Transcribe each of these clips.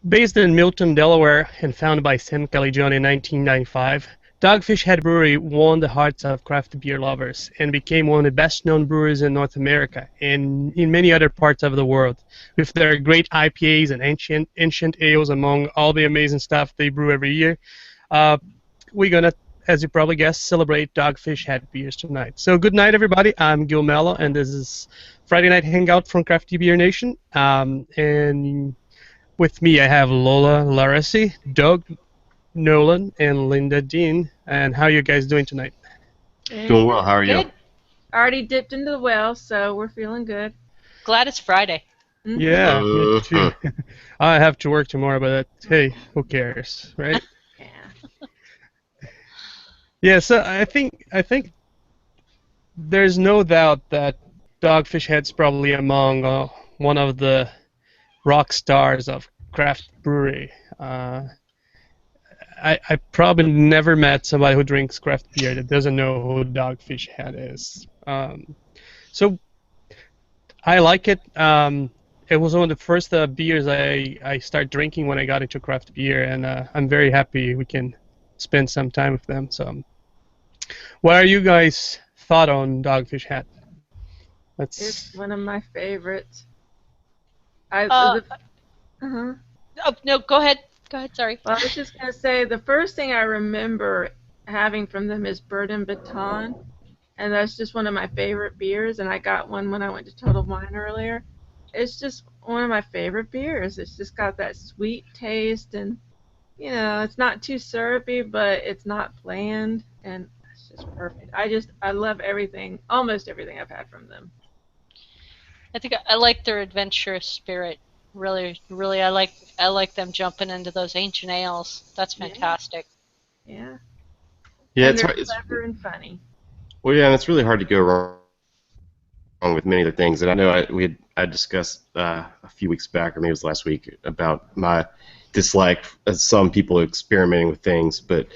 Based in Milton, Delaware, and founded by Sam Calagione in 1995, Dogfish Head Brewery won the hearts of craft beer lovers and became one of the best-known breweries in North America and in many other parts of the world, with their great IPAs and ancient ales among all the amazing stuff they brew every year. Uh, we're gonna, as you probably guessed, celebrate Dogfish Head Beers tonight. So good night, everybody. I'm Gil Mello, and this is Friday Night Hangout from Crafty Beer Nation. And with me, I have Lola Laresi, Doug Nolan, and Linda Dean. And how are you guys doing tonight? Hey, Doing well. How are you? good. Already dipped into the well, so we're feeling good. Glad it's Friday. Mm-hmm. Yeah, me too. I have to work tomorrow, but hey, who cares, right? Yeah. Yeah, so I think there's no doubt that Dogfish Head's probably among one of the rock stars of craft brewery. I probably never met somebody who drinks craft beer that doesn't know who Dogfish Head is. So I like it. It was one of the first beers I started drinking when I got into craft beer, and I'm very happy we can spend some time with them. So, what are you guys thought on Dogfish Head? It's Let's. one of my favorites. I Uh, the, uh-huh. oh, no, go ahead. Go ahead, sorry. Well, I was just gonna say the first thing I remember having from them is Bird and Baton, and that's just one of my favorite beers. And I got one when I went to Total Wine earlier. It's just one of my favorite beers. It's just got that sweet taste, and it's not too syrupy, but it's not bland, and it's just perfect. I love everything, almost everything I've had from them. I think I like their adventurous spirit. Really, really, I like them jumping into those ancient ales. That's Yeah, fantastic. yeah, Yeah, and it's they're hard. clever and funny. Well, yeah, and it's really hard to go wrong with many other things. And I know I discussed a few weeks back, or maybe it was last week, about my dislike of some people experimenting with things. But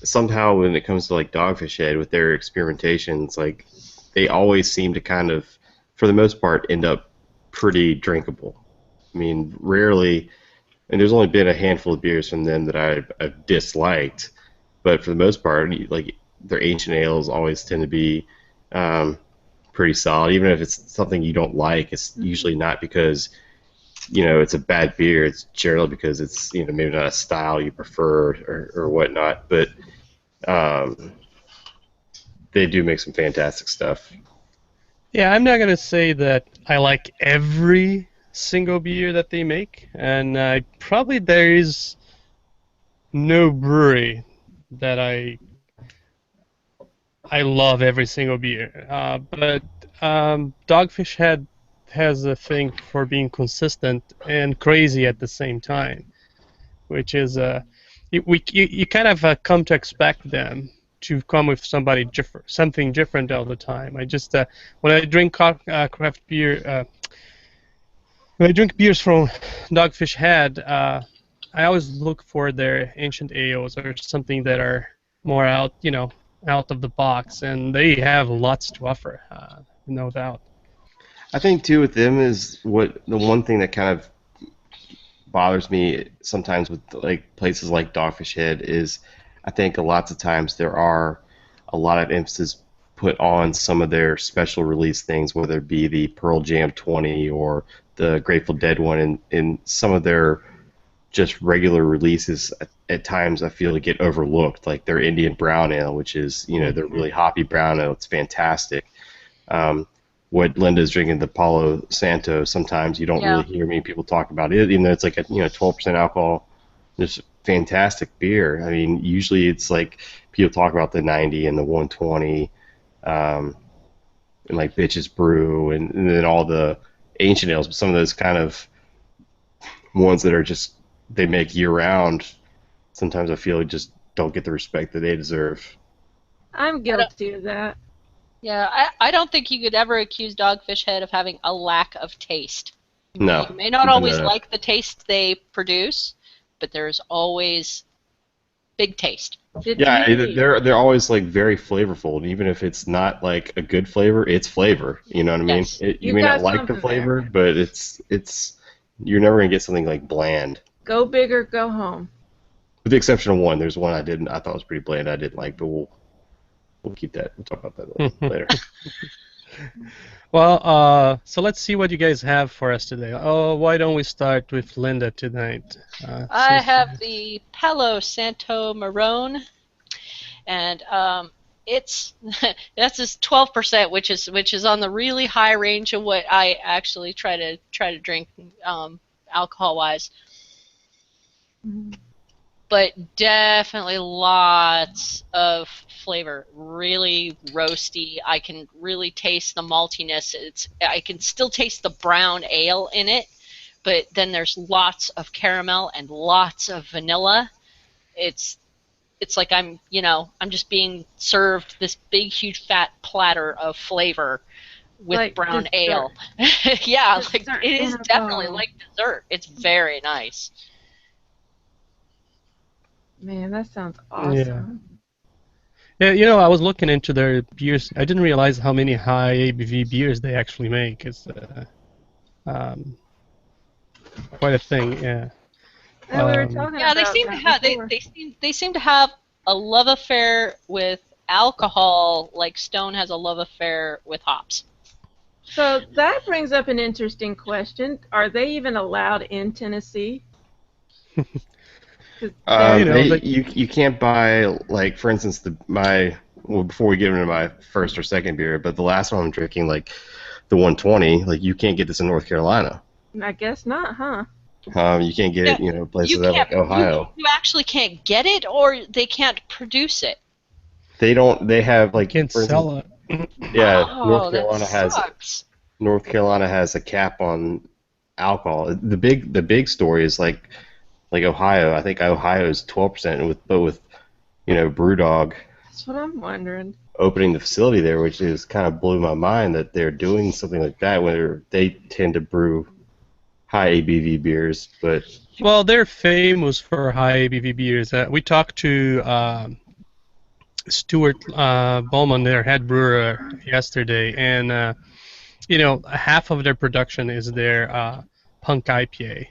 somehow, when it comes to like Dogfish Head with their experimentations, like they always seem to kind of, for the most part, end up pretty drinkable. I mean, rarely, and there's only been a handful of beers from them that I've disliked, but for the most part, like their ancient ales always tend to be um, pretty solid. Even if it's something you don't like, it's Hmm. usually not because it's a bad beer. It's generally because it's maybe not a style you prefer or whatnot. But um, they do make some fantastic stuff. Yeah, I'm not gonna say that I like every single beer that they make, and probably there is no brewery that I love every single beer. But Dogfish Head has a thing for being consistent and crazy at the same time, which is you kind of come to expect them to come with something different all the time. I just when I drink craft beer, when I drink beers from Dogfish Head, I always look for their ancient ales or something that are more out of the box, and they have lots to offer, no doubt. I think too with them is what the one thing that kind of bothers me sometimes with like places like Dogfish Head is I think a lots of times there are a lot of emphasis put on some of their special release things, whether it be the Pearl Jam 20 or the Grateful Dead one, and in some of their just regular releases at times I feel to get overlooked, like their Indian Brown Ale, which is their Mhm. really hoppy brown ale. It's fantastic. Um, what Linda's drinking, the Palo Santo, sometimes you don't really Yeah. hear many people talk about it, even though it's like a 12% alcohol. Just fantastic beer. I mean, usually it's like people talk about the 90 and the 120, um, and like Bitches Brew, and then all the ancient ales, but some of those kind of ones that are just they make year round. Sometimes I feel like just don't get the respect that they deserve. I'm I don't, guilty of that. yeah, I don't think you could ever accuse Dogfish Head of having a lack of taste. No, You may not no, always no. like the taste they produce, but there's always big taste. It's Yeah, unique. they're always like very flavorful, and even if it's not like a good flavor, it's flavor. You know what I mean? Yes. You You've may not got like the something there. flavor, but it's you're never gonna get something like bland. Go big or go home. With the exception of one. There's one I thought was pretty bland. I didn't like, but we'll keep that. We'll talk about that later. Well, so let's see what you guys have for us today. Oh, why don't we start with Linda tonight? I have the Palo Santo Marron, and it's that's just 12%, which is on the really high range of what I actually try to drink alcohol wise. But definitely lots of flavor, really roasty. I can really taste the maltiness. I can still taste the brown ale in it, but then there's lots of caramel and lots of vanilla. It's like I'm just being served this big, huge, fat platter of flavor with Like brown dessert. ale. Yeah, Dessert like it is in a definitely bowl. like dessert. It's very nice. Man, that sounds awesome. Yeah, I was looking into their beers. I didn't realize how many high ABV beers they actually make. It's quite a thing. Yeah. Yeah, we were talking Yeah, about they seem to that have before. they seem to have a love affair with alcohol, like Stone has a love affair with hops. So that brings up an interesting question. Are they even allowed in Tennessee? 'Cause You can't buy, like, for instance, before we get into my first or second beer, but the last one I'm drinking, like the 120, like you can't get this in North Carolina. I guess not, huh? You can't get it, places like Ohio. You actually can't get it, or they can't produce it. They don't. They have, like, Can't for instance, sell it. yeah, Oh, that sucks. North Carolina has a cap on alcohol. The big story is like Ohio. I think Ohio is 12%, with BrewDog That's what I'm wondering. opening the facility there, which is kind of blew my mind that they're doing something like that, where they tend to brew high ABV beers. But Well, they're famous for high ABV beers. We talked to Stuart Bowman, their head brewer, yesterday, and half of their production is their Punk IPA,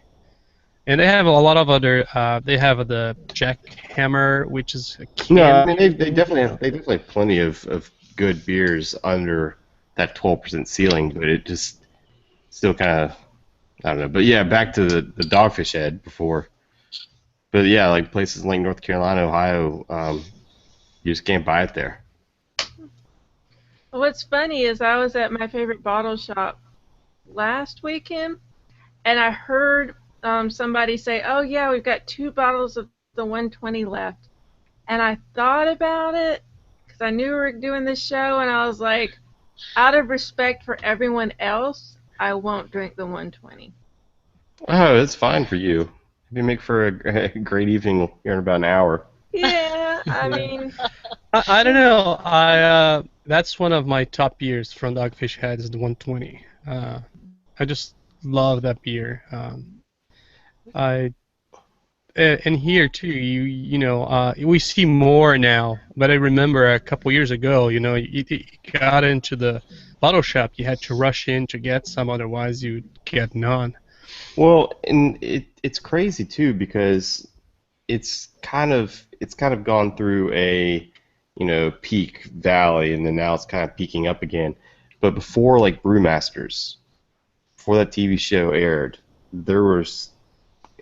and they have a lot of other. They have the Jackhammer, which is a can. no, I mean they definitely have plenty of good beers under that 12% ceiling, but it just still kind of, I don't know. But yeah, back to the Dogfish Head before. But yeah, like places like North Carolina, Ohio, you just can't buy it there. What's funny is I was at my favorite bottle shop last weekend, and I heard somebody say, "Oh yeah, we've got 2 bottles of the 120 left," and I thought about it because I knew we were doing this show, and I was like, out of respect for everyone else, I won't drink the 120. Oh, it's fine for you. It'd make for a great evening here in about an hour. Yeah, I mean, I don't know. That's one of my top beers from Dogfish Head is the 120. I just love that beer. And here too, we see more now. But I remember a couple years ago, you got into the bottle shop, you had to rush in to get some, otherwise you'd get none. Well, and it's crazy too, because it's kind of gone through a peak valley, and then now it's kind of peaking up again. But before, like, Brewmasters, before that TV show aired, there was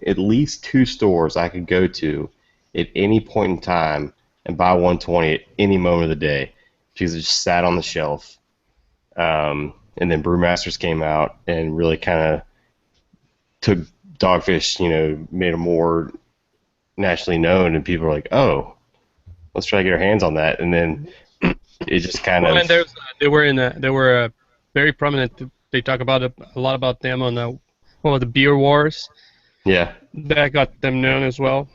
at least 2 stores I could go to at any point in time and buy 120 at any moment of the day, because it just sat on the shelf. And then Brewmasters came out and really kind of took Dogfish, made them more nationally known, and people were like, "Oh, let's try to get our hands on that." And then it just kind Well, of. and they were very prominent. They talk about a lot about them on the beer wars. Yeah. That got them known as well.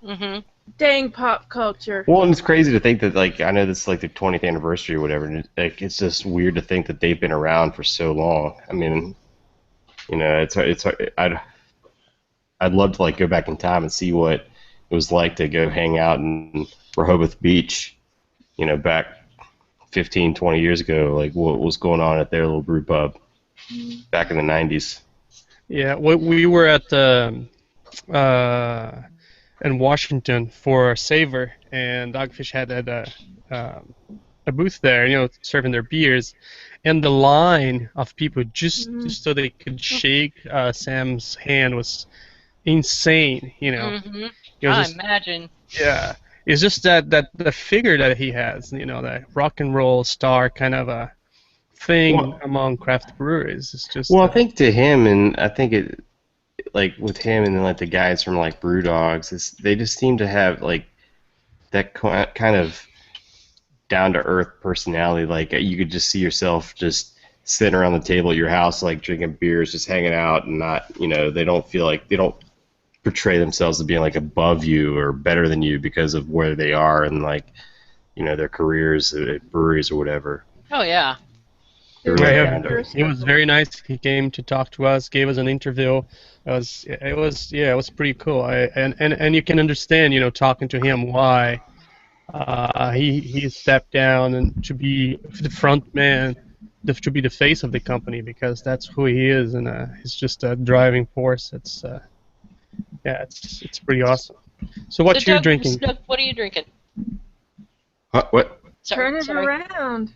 Mhm. dang pop culture. Well, and it's crazy to think that, like, I know this is like their 20th anniversary or whatever, and it's just weird to think that they've been around for so long. I mean, I'd love to, like, go back in time and see what it was like to go hang out in Rehoboth Beach, back 15, 20 years ago, like what was going on at their little brew pub back in the 90s. Yeah, we were at uh, in Washington for Savor, and Dogfish had a booth there, serving their beers, and the line of people just Mm. so they could shake Sam's hand was insane. Mm-hmm. It was I just imagine. yeah. It's just that the figure that he has, that rock and roll star kind of a thing Well, among craft breweries. It's just well, I think to him, and I think it like with him and then like the guys from like Brew Dogs, they just seem to have like that kind of down to earth personality. Like you could just see yourself just sitting around the table at your house, like drinking beers, just hanging out, and not, they don't feel like they don't portray themselves as being like above you or better than you because of where they are and like, their careers at breweries or whatever. Oh yeah. They're Yeah, very down to earth. he was very nice. He came to talk to us, gave us an interview. It was pretty cool. And you can understand, talking to him why he stepped down and to be the front man, to be the face of the company because that's who he is, and he's just a driving force. It's pretty awesome. So what So you Doug, drinking? Doug, what are you drinking? What? Turn it Sorry. around.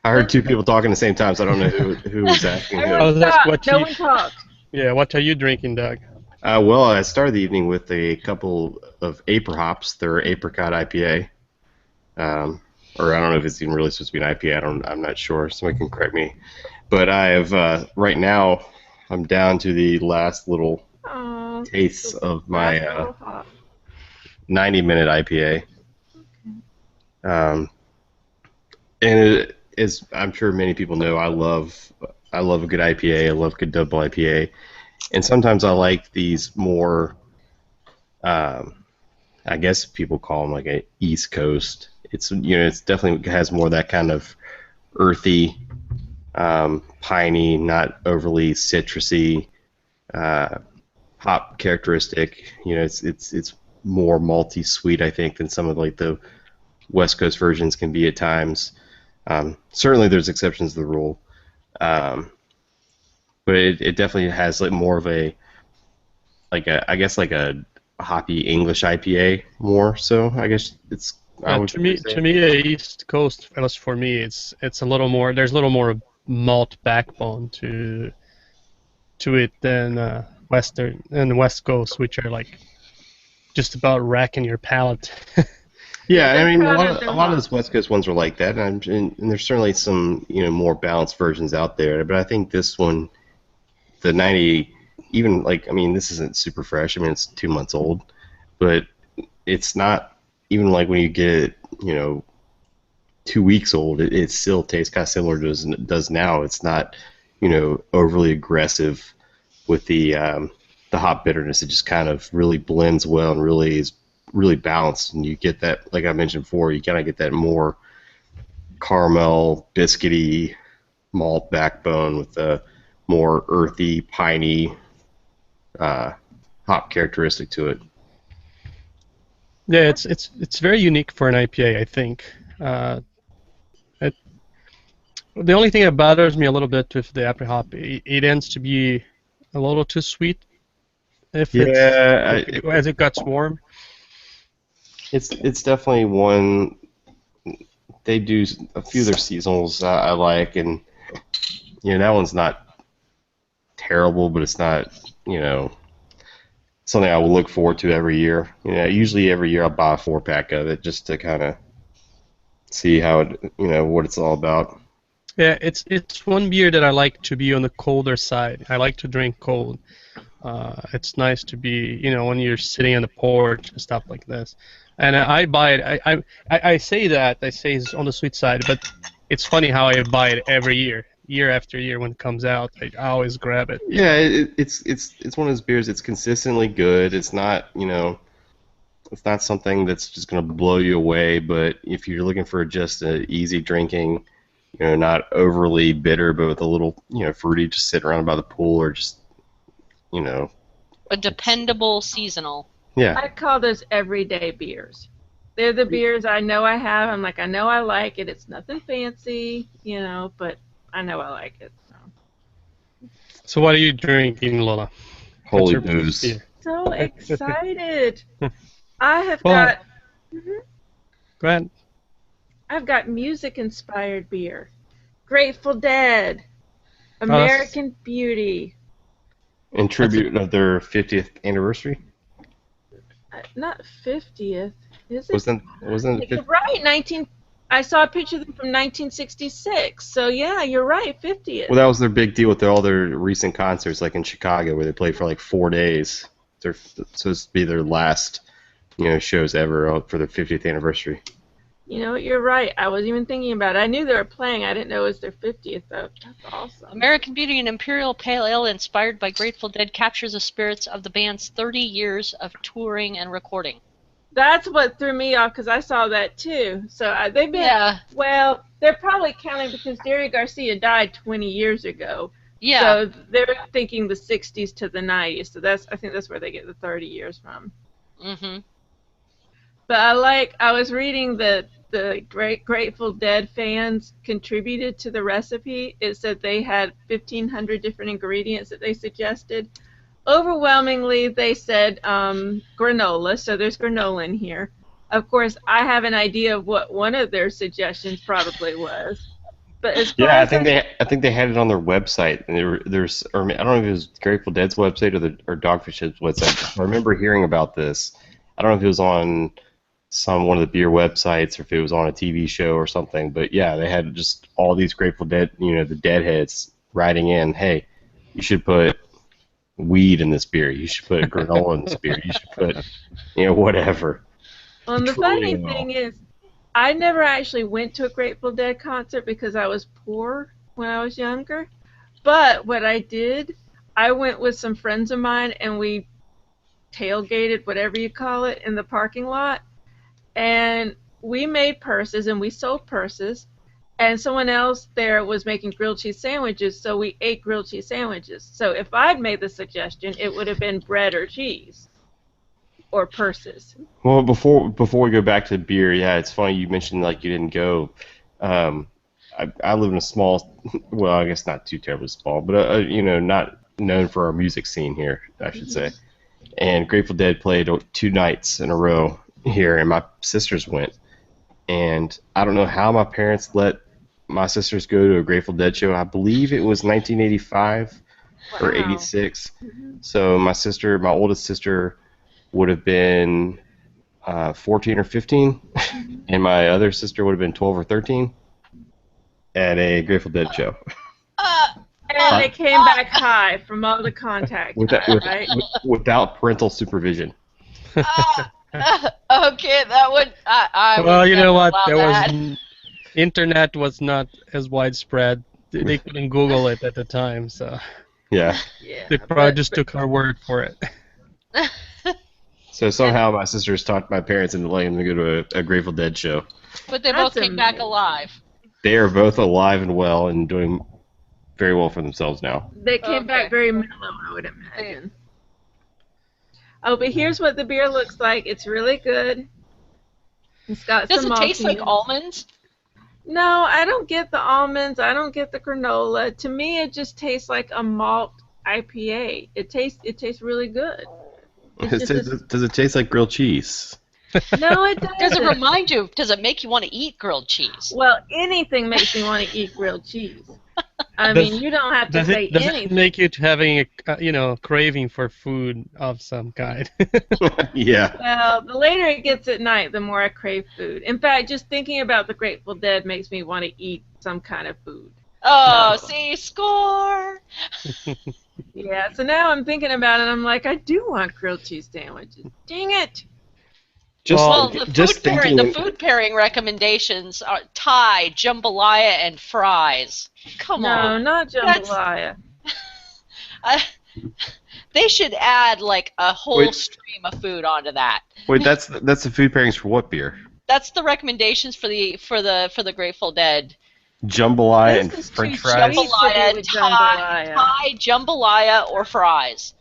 I heard two people talking at the same time, so I don't know who was asking who. I was Everyone asking stop. what No you- one talk. Yeah, what are you drinking, Doug? Well, I started the evening with a couple of Aper hops. They're apricot IPA. Or I don't know if it's even really supposed to be an IPA. I'm not sure. Somebody can correct me. But I have right now. I'm down to the last little Oh, tastes of my 90-minute IPA. And it is, I'm sure many people know, I love a good IPA. I love a good double IPA. And sometimes I like these more, I guess people call them like a East Coast. It's it's definitely has more of that kind of earthy, piney, not overly citrusy, hop characteristic. It's more malty sweet, I think, than some of like the West Coast versions can be at times. Certainly, there's exceptions to the rule, but it definitely has like more of a I guess like a hoppy English IPA more. So I guess it's To me, the East Coast, at least for me, it's a little more. There's a little more malt backbone to it than Western and the West Coast, which are like just about racking your palate. Yeah, I mean, They're a proud lot of of, their a lot of hops. those West Coast ones are like that, and there's certainly some more balanced versions out there. But I think this one, the 90, even like, I mean, this isn't super fresh. I mean, it's 2 months old, but it's not even like when you get it, 2 weeks old. It still tastes kind of similar to as it does now. It's not overly aggressive with the hop bitterness. It just kind of really blends well and really is really balanced, and you get that, like I mentioned before, you kind of get that more caramel, biscuity malt backbone with a more earthy, piney hop characteristic to it. Yeah, it's very unique for an IPA, I think. The only thing that bothers me a little bit with the apple hop, it ends to be a little too sweet Yeah, as it gets warm. it's definitely one. They do a few of their seasonals I like, and that one's not terrible, but it's not something I will look forward to every year. Usually every year I'll buy a 4-pack of it just to kind of see how it, what it's all about. Yeah, it's one beer that I like to be on the colder side. I like to drink cold. It's nice to be, when you're sitting on the porch and stuff like this. And I buy it. I say that I say it's on the sweet side, but it's funny how I buy it every year after year when it comes out. I always grab it. Yeah, it's one of those beers. It's consistently good. It's not it's not something that's just gonna blow you away. But if you're looking for just an easy drinking, not overly bitter, but with a little fruity, just sit around by the pool or just A dependable seasonal. yeah. I call those everyday beers. They're the beers I know I have. I'm like, I know I like it. It's nothing fancy, but I know I like it. So. So what are you drinking, Lola? Holy What's your booze. beer? so excited. I have Well, got Mhm. go ahead. I've got music-inspired beer. Grateful Dead, Oh, that's American Beauty. In that's a, tribute of their 50th anniversary. Not 50th, is it? Wasn't it You're 50? right, 19. I saw a picture of them from 1966. So yeah, you're right, 50th. Well, that was their big deal with all their recent concerts, like in Chicago, where they played for like 4 days. They're supposed to be their last, shows ever for their 50th anniversary. You know, you're right. I wasn't even thinking about it. I knew they were playing. I didn't know it was their 50th though. That's awesome. American Beauty, an Imperial Pale Ale inspired by Grateful Dead, captures the spirits of the band's 30 years of touring and recording. That's what threw me off because I saw that too. So they've been, Yeah. well, they're probably counting because Jerry Garcia died 20 years ago. Yeah. So they're thinking the 60s to the 90s. So I think that's where they get the 30 years from. Mm-hmm. But I was reading the Grateful Dead fans contributed to the recipe. It said they had 1,500 different ingredients that they suggested. Overwhelmingly, they said granola, so there's granola in here. Of course, I have an idea of what one of their suggestions probably was. But as far Yeah, as I think they had it on their website, and or I don't know if it was Grateful Dead's website or Dogfish Head's website. I remember hearing about this. I don't know if it was on one of the beer websites or if it was on a TV show or something. But yeah, they had just all these Grateful Dead, the Deadheads writing in, hey, you should put weed in this beer. You should put granola in this beer. You should put, whatever. Well, and the funny thing is, I never actually went to a Grateful Dead concert because I was poor when I was younger. But what I did, I went with some friends of mine and we tailgated, whatever you call it, in the parking lot. And we made purses and we sold purses. And someone else there was making grilled cheese sandwiches, so we ate grilled cheese sandwiches. So if I'd made the suggestion, it would have been bread or cheese or purses. Well, before we go back to beer, yeah, it's funny you mentioned like you didn't go. I live in a small, well, I guess not too terribly small, but not known for our music scene here, I should say. And Grateful Dead played 2 nights in a row here, and my sisters went. And I don't know how my parents let my sisters go to a Grateful Dead show. I believe it was 1985 or 86. So my oldest sister, would have been 14 or 15, and my other sister would have been 12 or 13 at a Grateful Dead show. And they came back high from all the contact, right? Without parental supervision. Okay, that would. I well, would you never know what? allow There that. was internet was not as widespread. They couldn't Google it at the time, so Yeah. Yeah. they probably just took our word for it. So somehow my sisters talked my parents into letting them go to a Grateful Dead show. But they That's both came back amazing. alive. They are both alive and well and doing very well for themselves now. They came Okay. back very mellow, I would imagine. Oh, but here's what the beer looks like. It's really good. It's got Does some it taste like maltiness. almonds? No, I don't get the almonds. I don't get the granola. To me, it just tastes like a malt IPA. It tastes really good. It's just Does it taste like grilled cheese? no, it Does doesn't. it remind you? Does it make you want to eat grilled cheese? Well, anything makes me want to eat grilled cheese. I Does- mean, you don't have to Does say it anything. make you having a craving for food of some kind? Yeah. Well, the later it gets at night, the more I crave food. In fact, just thinking about the Grateful Dead makes me want to eat some kind of food. Oh, see, score! Yeah, so now I'm thinking about it, I'm like, I do want grilled cheese sandwiches. Dang it! Well, Just thinking. the food pairing recommendations are Thai, jambalaya, and fries. Come No, on. not That's- jambalaya. They should add like a whole Wait. stream of food onto that. Wait, that's the food pairings for what beer? That's the recommendations for the Grateful Dead. Jambalaya and This is French too fries. sweet. Jambalaya, with Thai, jambalaya. Thai, jambalaya, or fries.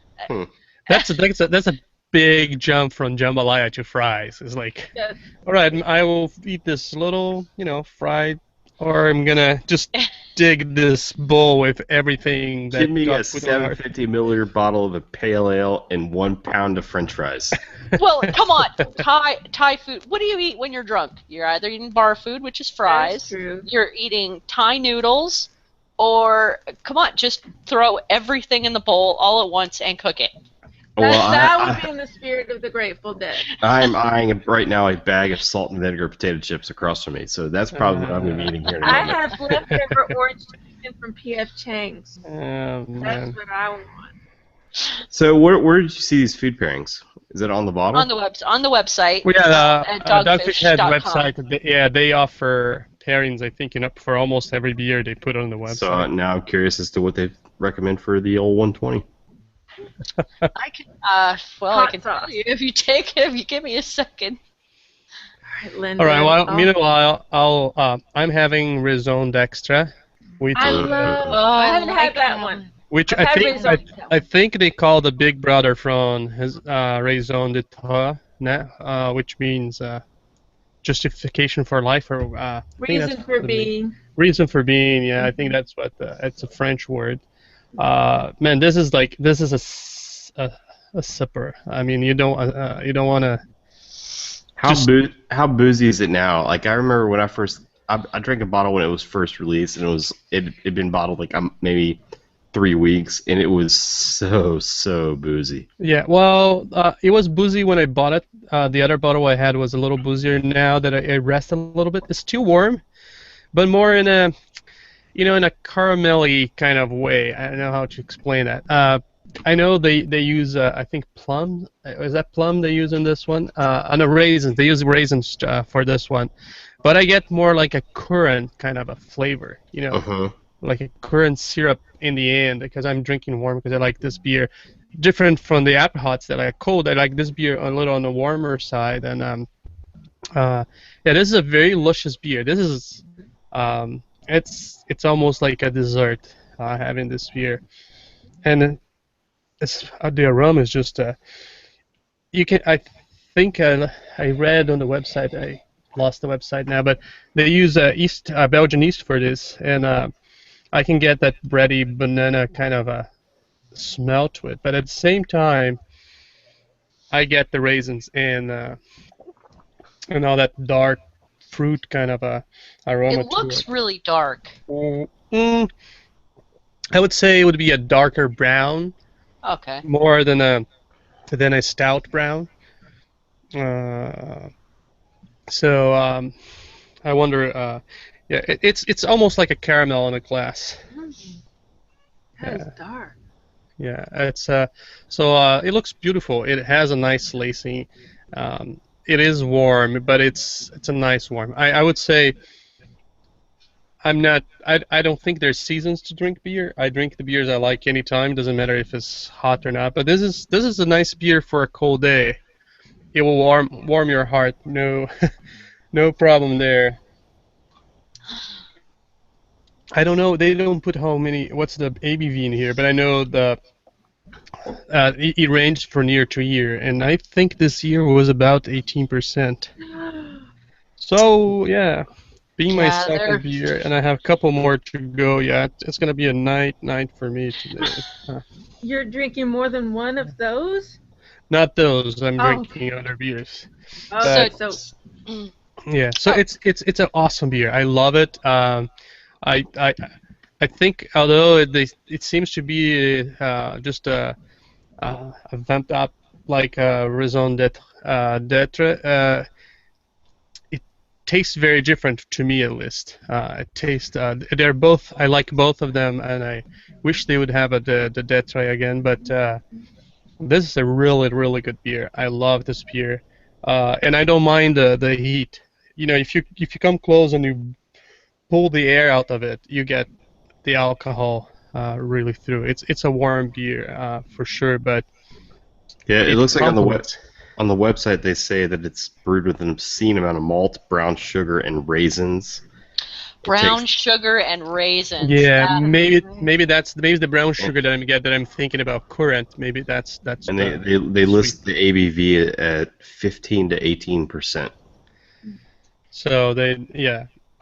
That's a big jump from jambalaya to fries. It's like, Yes. all right, I will eat this little, fried Or I'm gonna just dig this bowl with everything Give that me a got put on our. 750 milliliter bottle of a pale ale and 1 pound of French fries. Well, come on, Thai food. What do you eat when you're drunk? You're either eating bar food, which is That's fries. true. You're eating Thai noodles, or come on, just throw everything in the bowl all at once and cook it. That would be in the spirit of the Grateful Dead. I'm eyeing right now a bag of salt and vinegar potato chips across from me, so that's probably what I'm going to be eating here in a I moment. have leftover orange chicken from P.F. Chang's. Oh, man. That's what I want. So where did you see these food pairings? Is it on the bottle? On the website. We had at Dogfish Head dogfish.com. website. They offer pairings. I think for almost every beer they put on the website. So now I'm curious as to what they recommend for the old 120. I can I can sauce. tell you if you give me a second. All right, Linda. All right. Well, meanwhile, I'm having Raison d'Extra, which I haven't had that one. which I've had Raison. I think they call the big brother from his Raison d'Etat, which means justification for life, or I think Reason that's for the being. reason for being. Yeah, I think that's what it's a French word. Man, this is a sipper. I mean, you don't want to. How boozy is it now? Like I remember when I drank a bottle when it was first released, and it'd been bottled like maybe 3 weeks, and it was so boozy. Yeah, well, it was boozy when I bought it. The other bottle I had was a little boozier. Now that I rest a little bit, it's too warm, but more in a caramelly kind of way. I don't know how to explain that. I know they use I think plum. Is that plum they use in this one? On the raisins, they use raisins for this one, but I get more like a currant kind of a flavor. Like a currant syrup in the end, because I'm drinking warm because I like this beer. Different from the Apricots that I cold. I like this beer a little on the warmer side, and this is a very luscious beer. This is it's almost like a dessert having this beer, and the aroma is just you can. I think I read on the website. I lost the website now, but they use Belgian yeast for this, and I can get that bready banana kind of a smell to it. But at the same time, I get the raisins and all that dark fruit kind of a aroma. It looks really dark. I would say it would be a darker brown. Okay. More than a stout brown. So I wonder. Yeah, it's almost like a caramel in a glass. That is dark. Yeah, it's so it looks beautiful. It has a nice lacing. It is warm, but it's a nice warm. I would say I'm not. I don't think there's seasons to drink beer. I drink the beers I like anytime. Doesn't matter if it's hot or not. But this is a nice beer for a cold day. It will warm your heart. No, no problem there. I don't know. They don't put what's the ABV in here, but I know it ranged from year to year, and I think this year was about 18%. So yeah. Being my second beer, and I have a couple more to go. Yeah, it's gonna be a night for me today. You're drinking more than one of those? Not those. I'm drinking other beers. Oh, yeah. So it's an awesome beer. I love it. I think although it seems to be just a vamped up like a raison d'être. Tastes very different to me, at least. They're both. I like both of them, and I wish they would have the Detroit again. But this is a really, really good beer. I love this beer, and I don't mind the heat. If you come close and you pull the air out of it, you get the alcohol really through. It's a warm beer for sure, but yeah, it looks like on the website they say that it's brewed with an obscene amount of malt, brown sugar, and raisins. Brown sugar and raisins. Yeah, maybe that's the brown sugar that I'm thinking about currant. Maybe that's. And they list the ABV at 15 to 18%. So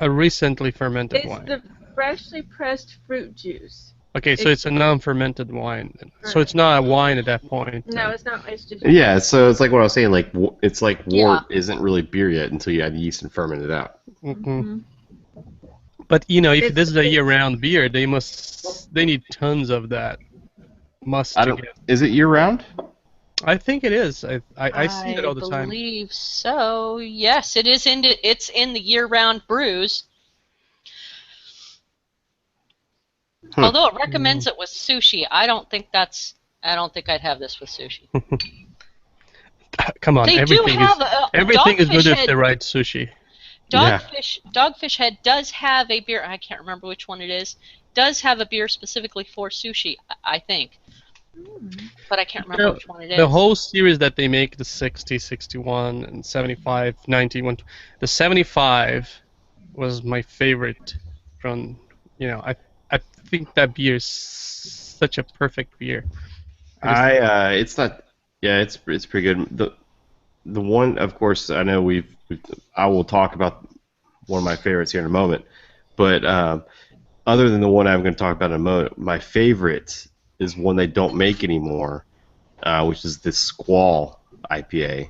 A recently fermented It's wine. the freshly pressed fruit juice. Okay, so it's a non-fermented wine. So it's Right. not a wine at that point. No, it's not. It's just Yeah, so it's like what I was saying. Like it's like Yeah. wort isn't really beer yet until you add yeast and ferment it out. Mhm. But if It's- this is a it's- year-round beer, they need tons of that must I to don't. get. Is it year round? I think it is. I see it all the time. I believe so. Yes, it is it's in the year-round brews. Although it recommends it with sushi, I don't think I'd have this with sushi. Come on, They do have everything is Dogfish good if Head. the right sushi. Dogfish Head does have a beer. I can't remember which one it is. Does have a beer specifically for sushi, I think. But I can't remember which one it is. The whole series that they make, the 60, 61, and 75, 91, the 75 was my favorite from, I think that beer is such a perfect beer. It's not. Yeah, it's pretty good. The one, of course, I know I will talk about one of my favorites here in a moment, but other than the one I'm going to talk about in a moment, my favorite is one they don't make anymore, which is the Squall IPA.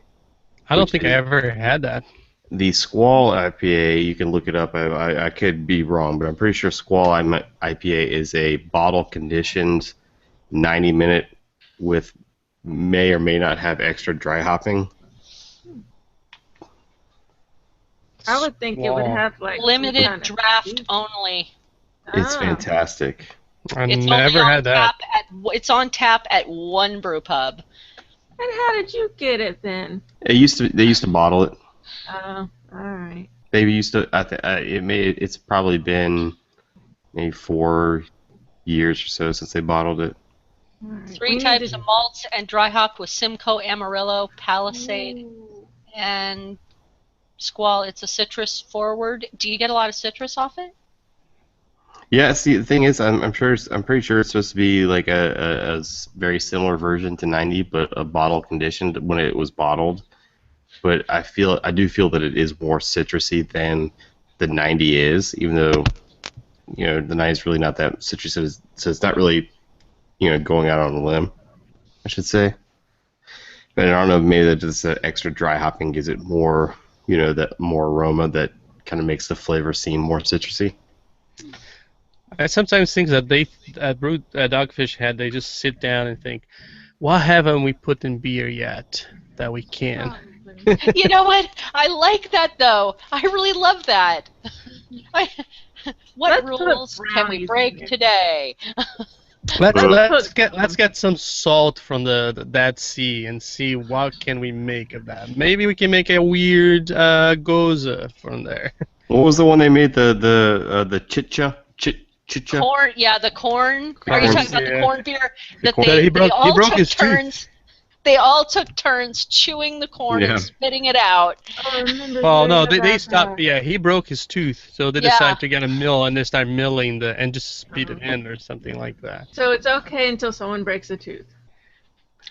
I don't think I ever had that. The Squall IPA, you can look it up. I could be wrong, but I'm pretty sure Squall IPA is a bottle-conditioned 90-minute with may or may not have extra dry hopping. I would think it would have like limited some kind of draft juice. only. It's Ah. fantastic. I It's never only had that. It's on tap at one brew pub. And how did you get it then? They used to bottle it. Oh, all right. They used to. It's probably been maybe 4 years or so since they bottled it. All right. Three We need types to- of malts and dry hopped with Simcoe, Amarillo, Palisade, Ooh. and Squall. It's a citrus forward. Do you get a lot of citrus off it? Yeah. See, the thing is, I'm pretty sure it's supposed to be like a very similar version to 90, but a bottle conditioned when it was bottled. But I do feel that it is more citrusy than the 90 is, even though the 90 is really not that citrusy, so it's not really going out on a limb, I should say. But I don't know, maybe that just extra dry hopping gives it more, that more aroma that kind of makes the flavor seem more citrusy. I sometimes think that they at Dogfish Head, they just sit down and think, what haven't we put in beer yet that we can? You know what? I like that though. I really love that. What Let's put rules can we brownies in break there. today? Let's get some salt from the Dead Sea and see what can we make of that. Maybe we can make a weird goza from there. What was the one they made? The chicha? Chicha? Corn, yeah, the corn. Are you talking about the Yeah. corn beer? That corn- they, He broke- they he all broke took his tooth. turns. They all took turns chewing the corn Yeah. and spitting it out. Oh, I remember Well, hearing no, they about stopped. that. Yeah, he broke his tooth, so they Yeah. decided to get a mill and they start milling and just spit it in or something like that. So it's okay until someone breaks a tooth.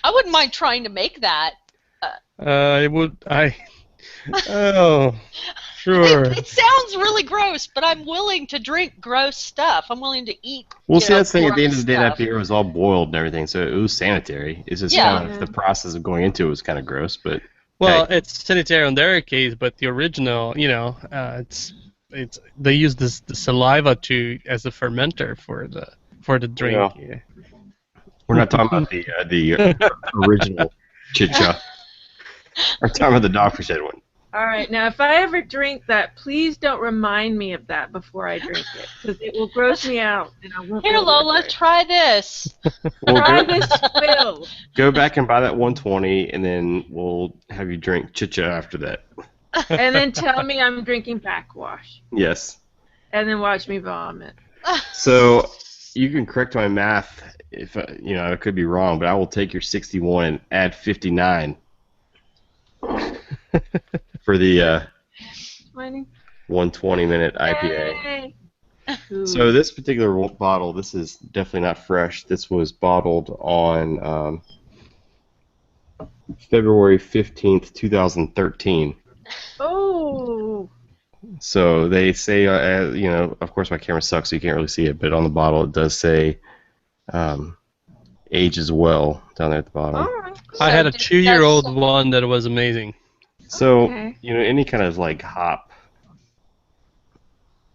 I wouldn't mind trying to make that. Oh, sure. It sounds really gross, but I'm willing to drink gross stuff. I'm willing to eat. Well, see, that's the thing. At the end gross of the day, that stuff. beer was all boiled and everything, so it was sanitary. It's just Yeah. kind of the process of going into it was kind of gross, but Well, hey. it's sanitary in their case, but the original, it's they use the saliva as a fermenter for the drink. Yeah. We're not talking about the original chicha. We're talking about the Dogfish Head one. All right, now if I ever drink that, please don't remind me of that before I drink it, because it will gross me out. And I won't Here, be able to Lola, drink. try this. Well, Try this will. go back and buy that 120, and then we'll have you drink chicha after that. And then tell me I'm drinking backwash. Yes. And then watch me vomit. So you can correct my math if I could be wrong, but I will take your 61 and add 59 for the 20? 120-minute IPA. Yay. So this particular bottle, this is definitely not fresh. This was bottled on February 15th, 2013. Oh. So they say, of course my camera sucks, so you can't really see it, but on the bottle it does say ages well down there at the bottom. All right. I So had a does 2-year-old one that was amazing. So, Okay. any kind of like hop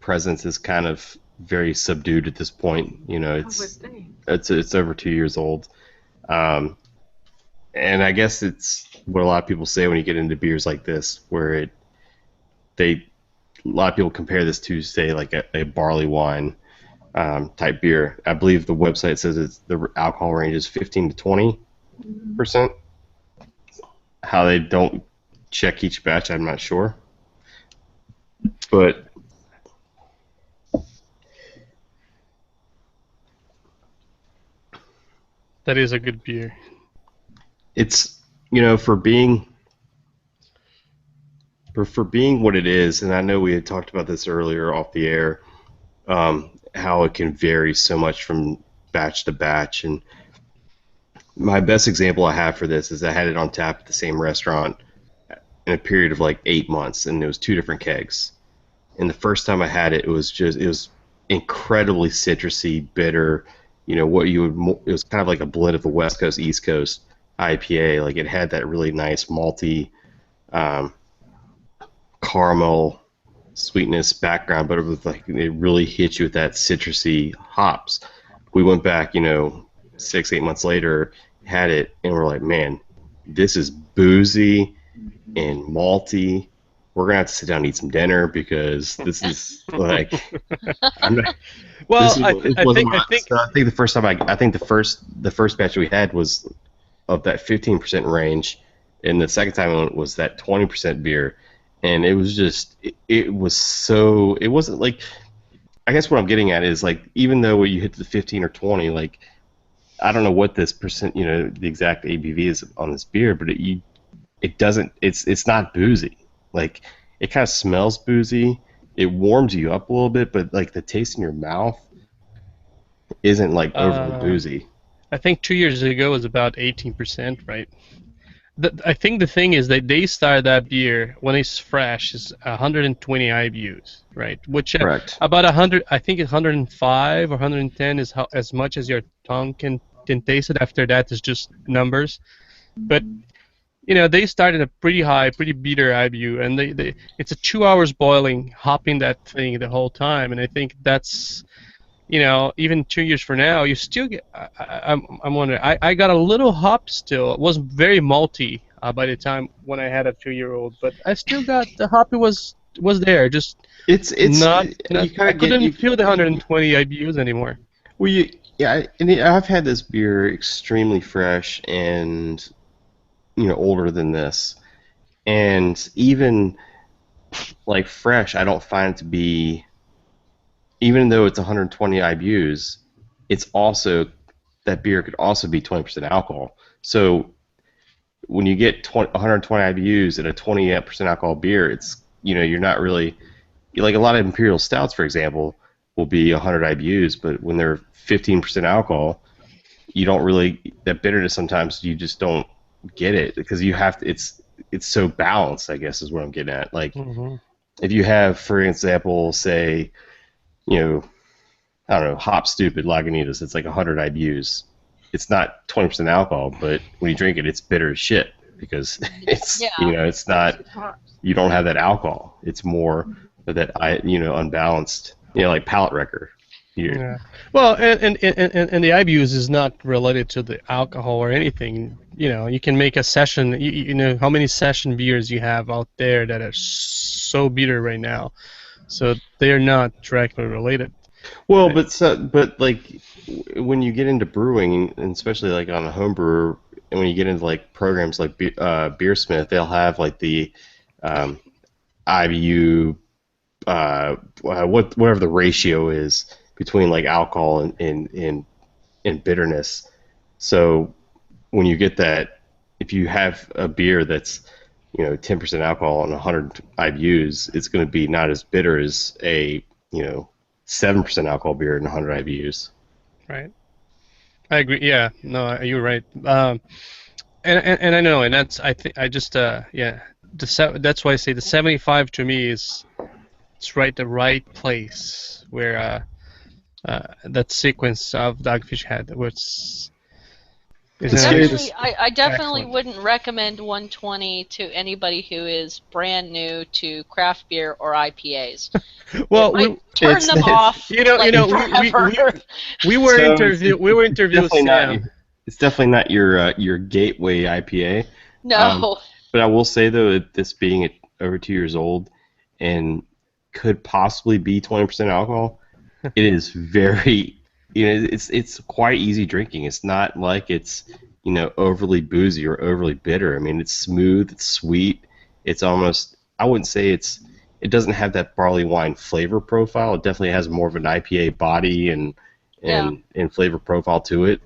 presence is kind of very subdued at this point. I would It's think. it's over 2 years old. Um, and I guess it's what a lot of people say when you get into beers like this, where a lot of people compare this to, say, like a barley wine type beer. I believe the website says the alcohol range is 15 to 20%. How they don't check each batch, I'm not sure. But That is a good beer. it's, for being what it is, and I know we had talked about this earlier off the air, how it can vary so much from batch to batch. And my best example I have for this is I had it on tap at the same restaurant in a period of like 8 months, and it was two different kegs. And the first time I had it, it was incredibly citrusy, bitter. It was kind of like a blend of the West Coast, East Coast IPA. Like, it had that really nice malty, caramel sweetness background, but it was like it really hit you with that citrusy hops. We went back, 6, 8 months later, had it, and we're like, man, this is boozy and malty. We're gonna have to sit down and eat some dinner, because this is like, I'm not. Well, This I wasn't think I my. think So I think the first time I think the first batch we had was of that 15% range, and the second time was that 20% beer, and it was just it was so, it wasn't like, I guess what I'm getting at is, like, even though you hit the 15 or 20, like, I don't know what this percent, the exact ABV is on this beer, but it doesn't, it's not boozy. Like, it kind of smells boozy. It warms you up a little bit, but like the taste in your mouth isn't like overly uh, boozy. I think 2 years ago was about 18%, right? I think the thing is that they start that beer when it's fresh is 120 IBUs, right? Which Correct. about 100, I think 105 or 110 is as much as your tongue can taste it. After that is just numbers. But they started a pretty high, pretty bitter IBU, and it's a 2 hours boiling, hopping that thing the whole time, and I think that's, even 2 years from now, you still get. I'm wondering. I got a little hop still. It was very malty by the time when I had a 2-year-old, but I still got the hoppy was there. Just It's not. you kind I of get couldn't you. feel the 120 IBUs anymore. Well, yeah, I've had this beer extremely fresh and, older than this, and even like fresh, I don't find it to be, even though it's 120 IBUs, it's also, that beer could also be 20% alcohol. So when you get 120 IBUs in a 28% alcohol beer, it's, you're not really, like, a lot of imperial stouts, for example, will be 100 IBUs, but when they're 15% alcohol, you don't really, that bitterness, sometimes you just don't get it, because you have to, it's so balanced, I guess, is what I'm getting at. Like, Hmm. if you have, for example, say, you know, I don't know, Hop Stupid Lagunitas, it's like 100 IBUs. It's not 20% alcohol, but when you drink it, it's bitter as shit, because it's, Yeah. it's not, Hops. you don't have that alcohol. It's more of that, unbalanced, like palate wrecker. Yeah. Well, and the IBUs is not related to the alcohol or anything. You can make a session. You know how many session beers you have out there that are so bitter right now. So they are not directly related. Well, Right. but like, when you get into brewing, and especially like on a home brewer, and when you get into like programs like Beersmith, they'll have like the um, IBU, whatever the ratio is between like alcohol and bitterness. So when you get that, if you have a beer that's 10% alcohol and 100 IBUs, it's going to be not as bitter as a 7% alcohol beer and 100 IBUs. Right. I agree. Yeah. No, you're right. And I know, and that's I think I just yeah. That's why I say the 75 to me is strike the right place where that sequence of Dogfish Head was is It's good. I definitely excellent. wouldn't recommend 120 to anybody who is brand new to craft beer or IPAs. It Well, might turn them it's off you like know, forever. so we were it's interviewing definitely not Sam. it's definitely not your gateway IPA. Um, No. but I will say though that this being over 2 years old and could possibly be 20% alcohol, it is very it's quite easy drinking. It's not like it's overly boozy or overly bitter. I mean, it's smooth, it's sweet. It's almost I wouldn't say it doesn't have that barley wine flavor profile. It definitely has more of an IPA body and Yeah. and flavor profile to it.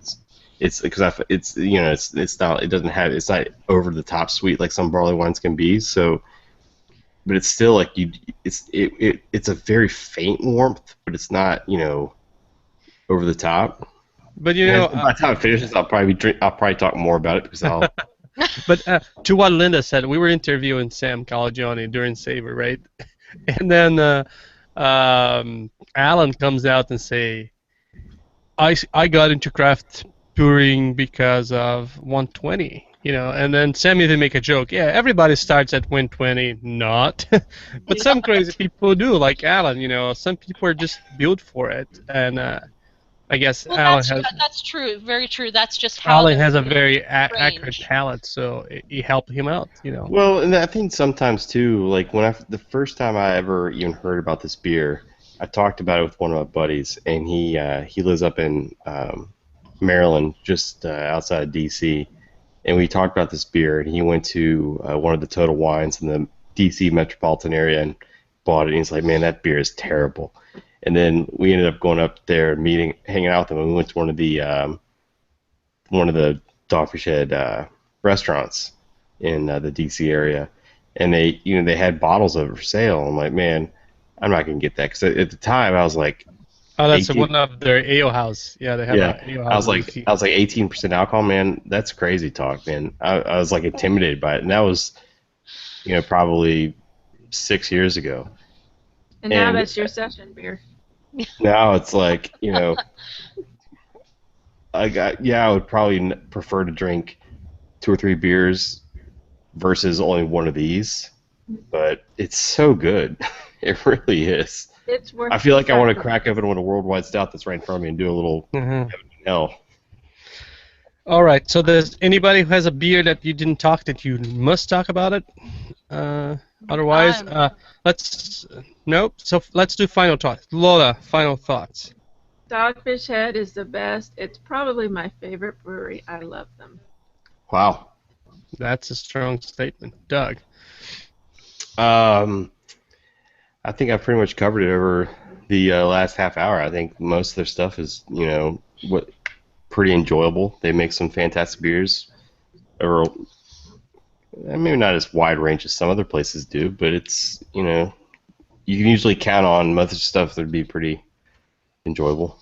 It's because it's not it's not over the top sweet like some barley wines can be. So, but it's still like it's a very faint warmth, but it's not over the top. But And by the time it finishes, I'll probably talk more about it because I'll. to what Linda said, we were interviewing Sam Calagione during Savor, right? And then Alan comes out and say, I got into craft brewing because of 120, and then Sam even make a joke. Yeah, everybody starts at 120, not, but some crazy people do, like Alan. Some people are just built for it, and I guess Well, that's true. Very true. That's just how Alan they're has a very accurate range. palate, so it helped him out. Well, and I think sometimes too, like the first time I ever even heard about this beer, I talked about it with one of my buddies, and he lives up in Maryland, just outside of DC, and we talked about this beer, and he went to one of the Total Wines in the DC metropolitan area and bought it, and he's like, man, that beer is terrible. And then we ended up going up there, hanging out with him, and we went to one of the Dogfish Head restaurants in the DC area, and they had bottles of it for sale. I'm like, man, I'm not gonna get that because at the time I was like Oh, that's 18. one of their ale house. Yeah, they have Yeah, a ale house in DC. I was like 18% alcohol, man. That's crazy talk, man. I was like intimidated by it, and that was probably 6 years ago. And now And that's your session beer. now it's like I would probably prefer to drink 2 or 3 beers versus only one of these, but it's so good. It really is. It's worth I feel like I want to sacrifice. crack open a worldwide stout that's right in front of me and do a little Mhm. hell. All right. So there's anybody who has a beer that you didn't talk that you must talk about it. Otherwise, let's nope. So let's do final thoughts. Lola, final thoughts. Dogfish Head is the best. It's probably my favorite brewery. I love them. Wow. That's a strong statement, Doug. I think I pretty much covered it over the last half hour. I think most of their stuff is what pretty enjoyable. They make some fantastic beers, or maybe not as wide range as some other places do, but it's you can usually count on most of the stuff that'd be pretty enjoyable.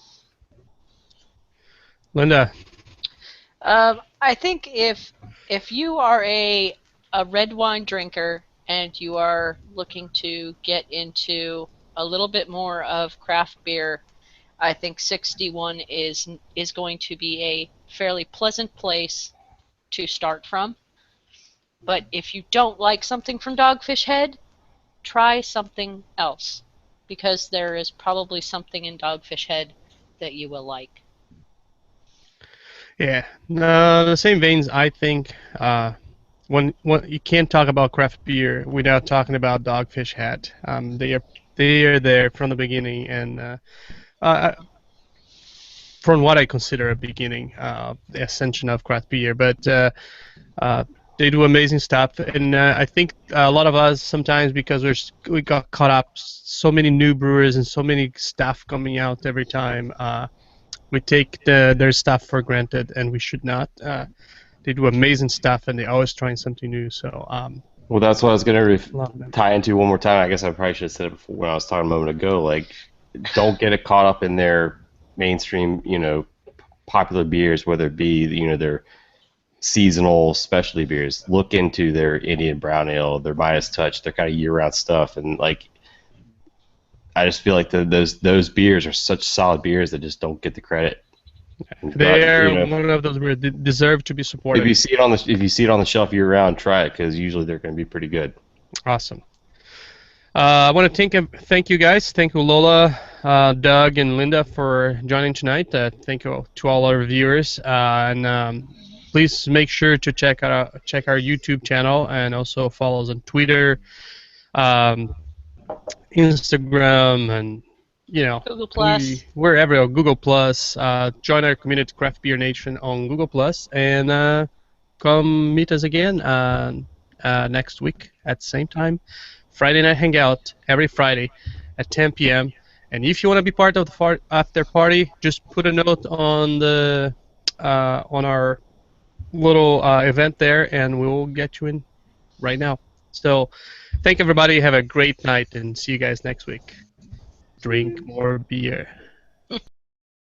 Linda. I think if you are a red wine drinker and you are looking to get into a little bit more of craft beer, I think 61 is going to be a fairly pleasant place to start from. But if you don't like something from Dogfish Head, try something else, because there is probably something in Dogfish Head that you will like. Yeah. No, the same veins. I think when you can't talk about craft beer without talking about Dogfish Head. They are there from the beginning, and from what I consider a beginning, the ascension of craft beer. But they do amazing stuff, and I think a lot of us sometimes, because we got caught up so many new brewers and so many stuff coming out every time. We take their stuff for granted, and we should not. They do amazing stuff, and they're always trying something new. So Well, that's what I was going to love them. tie into one more time. I guess I probably should have said it before when I was talking a moment ago. Like, don't get it caught up in their mainstream, popular beers, whether it be, their seasonal specialty beers. Look into their Indian Brown Ale, their Midas Touch, their kind of year-round stuff, and like, I just feel like those beers are such solid beers that just don't get the credit. But They're one of those where they deserve to be supported. if you see it on the shelf year round, try it because usually they're going to be pretty good. Awesome. I want to thank you guys. Thank you, Lola, Doug, and Linda for joining tonight. Thank you to all our viewers, and please make sure to check our YouTube channel and also follow us on Twitter, Instagram, and Google Plus. we're everywhere. Google Plus. Join our community Craft Beer Nation on Google Plus, and come meet us again next week at the same time. Friday Night Hangout every Friday at 10 p.m. And if you want to be part of the after party, just put a note on the on our little event there, and we'll get you in right now. So, thank everybody. Have a great night, and see you guys next week. Drink more beer.